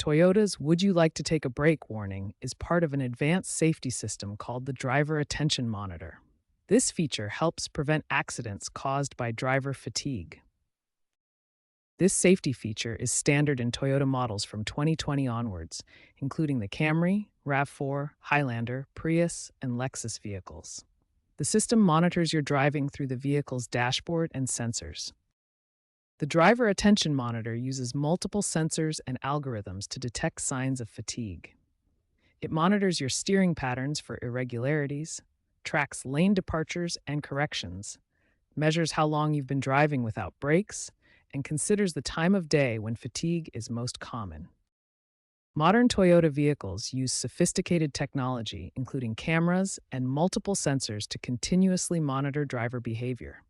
Toyota's "Would you like to take a break" warning is part of an advanced safety system called the Driver Attention Monitor. This feature helps prevent accidents caused by driver fatigue. This safety feature is standard in Toyota models from 2020 onwards, including the Camry, RAV4, Highlander, Prius, and Lexus vehicles. The system monitors your driving through the vehicle's dashboard and sensors. The driver attention monitor uses multiple sensors and algorithms to detect signs of fatigue. It monitors your steering patterns for irregularities, tracks lane departures and corrections, measures how long you've been driving without brakes, and considers the time of day when fatigue is most common. Modern Toyota vehicles use sophisticated technology, including cameras and multiple sensors, to continuously monitor driver behavior.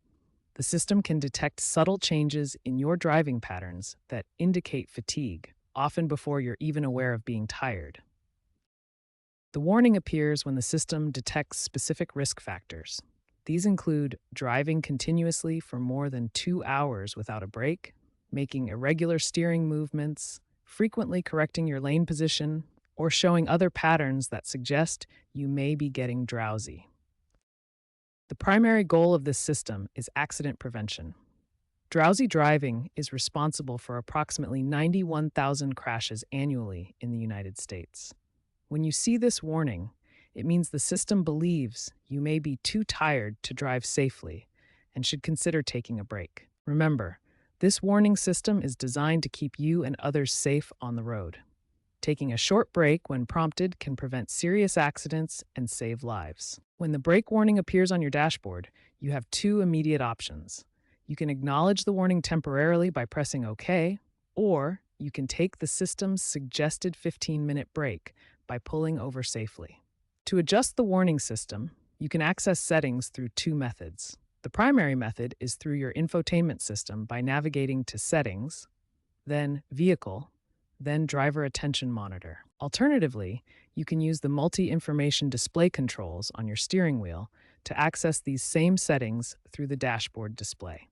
The system can detect subtle changes in your driving patterns that indicate fatigue, often before you're even aware of being tired. The warning appears when the system detects specific risk factors. These include driving continuously for more than 2 hours without a break, making irregular steering movements, frequently correcting your lane position, or showing other patterns that suggest you may be getting drowsy. The primary goal of this system is accident prevention. Drowsy driving is responsible for approximately 91,000 crashes annually in the United States. When you see this warning, it means the system believes you may be too tired to drive safely and should consider taking a break. Remember, this warning system is designed to keep you and others safe on the road. Taking a short break when prompted can prevent serious accidents and save lives. When the brake warning appears on your dashboard, you have two immediate options. You can acknowledge the warning temporarily by pressing OK, or you can take the system's suggested 15-minute break by pulling over safely. To adjust the warning system, you can access settings through two methods. The primary method is through your infotainment system by navigating to Settings, then Vehicle, then Driver Attention Monitor. Alternatively, you can use the multi-information display controls on your steering wheel to access these same settings through the dashboard display.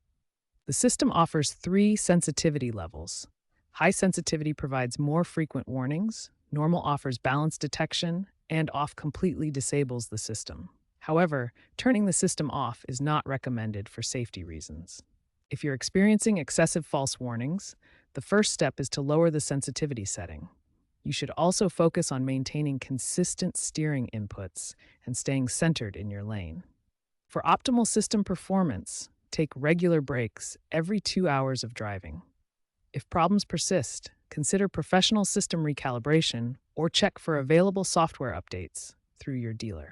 The system offers 3 sensitivity levels. High sensitivity provides more frequent warnings, normal offers balance detection, and off completely disables the system. However, turning the system off is not recommended for safety reasons. If you're experiencing excessive false warnings, the first step is to lower the sensitivity setting. You should also focus on maintaining consistent steering inputs and staying centered in your lane. For optimal system performance, take regular breaks every 2 hours of driving. If problems persist, consider professional system recalibration or check for available software updates through your dealer.